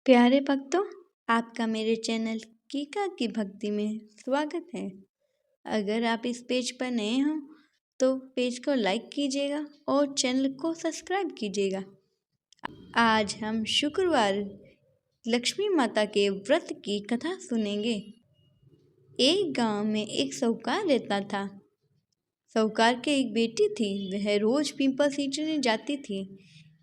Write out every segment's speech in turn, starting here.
प्यारे भक्तों, आपका मेरे चैनल कीका की भक्ति में स्वागत है। अगर आप इस पेज पर नए हो तो पेज को लाइक कीजिएगा और चैनल को सब्सक्राइब कीजिएगा। आज हम शुक्रवार लक्ष्मी माता के व्रत की कथा सुनेंगे। एक गांव में एक साहूकार रहता था। साहूकार के एक बेटी थी। वह रोज पीपल सींचने जाती थी।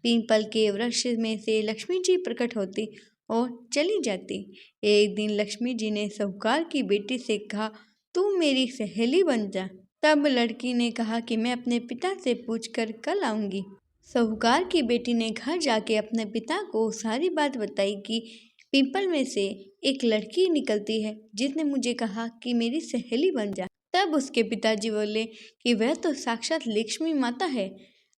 पीपल के वृक्ष में से लक्ष्मी जी प्रकट होती और चली जाती। एक दिन लक्ष्मी जी ने साहूकार की बेटी से कहा, तू मेरी सहेली बन जा। तब लड़की ने कहा कि मैं अपने पिता से पूछकर कल आऊंगी। साहूकार की बेटी ने घर जाके अपने पिता को सारी बात बताई कि पीपल में से एक लड़की निकलती है जिसने मुझे कहा कि मेरी सहेली बन जा। तब उसके पिताजी बोले कि वह तो साक्षात लक्ष्मी माता है,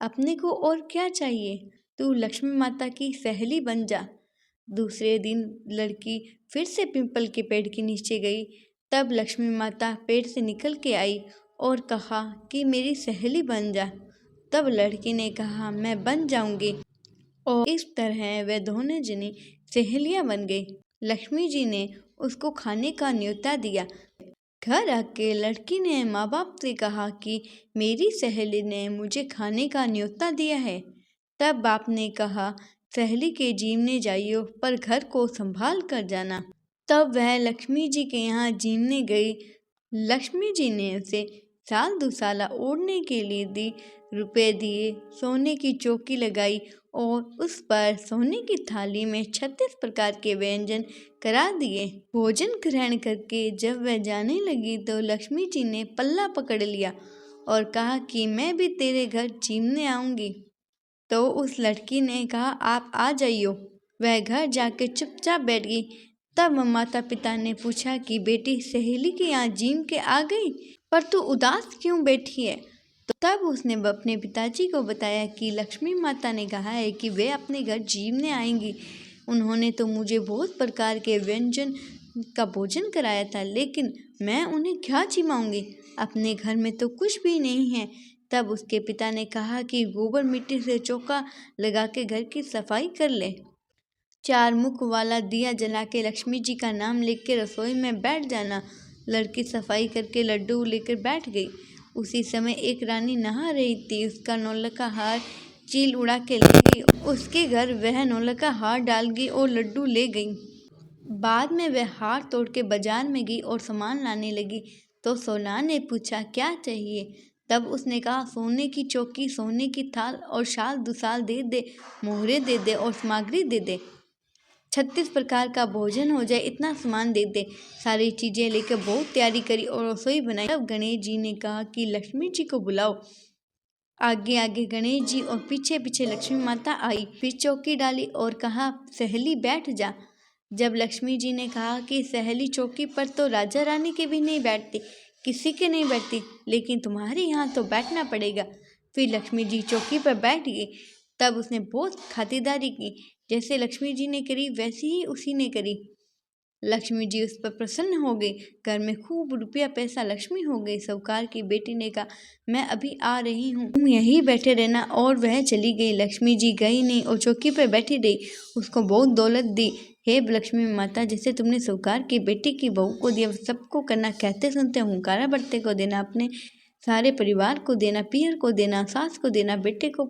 अपने को और क्या चाहिए, तू लक्ष्मी माता की सहेली बन जा। दूसरे दिन लड़की फिर से पीपल के पेड़ के नीचे गई। तब लक्ष्मी माता पेड़ से निकल के आई और कहा कि मेरी सहेली बन जा। तब लड़की ने कहा, मैं बन जाऊंगी। और इस तरह वे दोनों जनी सहेलियां बन गई। लक्ष्मी जी ने उसको खाने का न्योता दिया। घर आके लड़की ने माँ बाप से कहा कि मेरी सहेली ने मुझे खाने का न्योता दिया है। तब बाप ने कहा, सहेली के जीमने जाइयो पर घर को संभाल कर जाना। तब वह लक्ष्मी जी के यहाँ जीमने गई। लक्ष्मी जी ने उसे साल दुसाला ओढ़ने के लिए दी, रुपए दिए, सोने की चौकी लगाई और उस पर सोने की थाली में 36 प्रकार के व्यंजन करा दिए। भोजन ग्रहण करके जब वह जाने लगी तो लक्ष्मी जी ने पल्ला पकड़ लिया और कहा कि मैं भी तेरे घर जीमने आऊंगी। तो उस लड़की ने कहा, आप आ जाइयो। वह घर जाके चुपचाप बैठ गई। तब माता पिता ने पूछा कि बेटी सहेली के यहाँ जीम के आ गई, पर तू उदास क्यों बैठी है। तो तब उसने अपने पिताजी को बताया कि लक्ष्मी माता ने कहा है कि वे अपने घर जीमने आएंगी। उन्होंने तो मुझे बहुत प्रकार के व्यंजन का भोजन कराया था, लेकिन मैं उन्हें क्या जिमाऊंगी, अपने घर में तो कुछ भी नहीं है। तब उसके पिता ने कहा कि गोबर मिट्टी से चौका लगा के घर की सफाई कर ले। 4 मुख वाला दिया जला के लक्ष्मी जी का नाम लेकर रसोई में बैठ जाना। लड़की सफाई करके लड्डू लेकर बैठ गई। उसी समय एक रानी नहा रही थी। उसका नौलखा हार चील उड़ा के ले गई। उसके घर वह नौलखा हार डाल गई और लड्डू ले गई। बाद में वह हार तोड़ के बाजार में गई और सामान लाने लगी। तो सोनार ने पूछा, क्या चाहिए। तब उसने कहा, सोने की चौकी, सोने की थाल और साल दुसाल दे दे, मोहरे दे दे और सामग्री दे दे, 36 प्रकार का भोजन हो जाए, इतना सामान दे दे। सारी चीजें लेकर बहुत तैयारी करी और रसोई बनाई। तब गणेश जी ने कहा कि लक्ष्मी जी को बुलाओ। आगे आगे गणेश जी और पीछे पीछे लक्ष्मी माता आई। फिर चौकी डाली और कहा, सहेली बैठ जा। जब लक्ष्मी जी ने कहा कि सहेली चौकी पर तो राजा रानी के भी नहीं बैठती, किसी के नहीं बैठती, लेकिन तुम्हारे यहाँ तो बैठना पड़ेगा। फिर लक्ष्मी जी चौकी पर बैठ गई। तब उसने बहुत खातिरदारी की। जैसे लक्ष्मी जी ने करी वैसी ही उसी ने करी। लक्ष्मी जी उस पर प्रसन्न हो गई। घर में खूब रुपया पैसा लक्ष्मी हो गई। साहूकार की बेटी ने कहा, मैं अभी आ रही हूँ, तुम यहीं बैठे रहना। और वह चली गई। लक्ष्मी जी गई नहीं और चौकी पर बैठी रही। उसको बहुत दौलत दी। हे लक्ष्मी माता, जैसे तुमने साहूकार की बेटी की बहू को दिया, सबको करना, कहते सुनते हुंकारा बढ़ते को देना, अपने सारे परिवार को देना, पियर को देना, सास को देना, बेटे को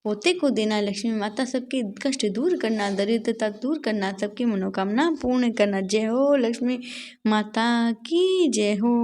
पोते को देना। लक्ष्मी माता सबके कष्ट दूर करना, दरिद्रता दूर करना, सबकी मनोकामना पूर्ण करना। जय हो लक्ष्मी माता की जय हो।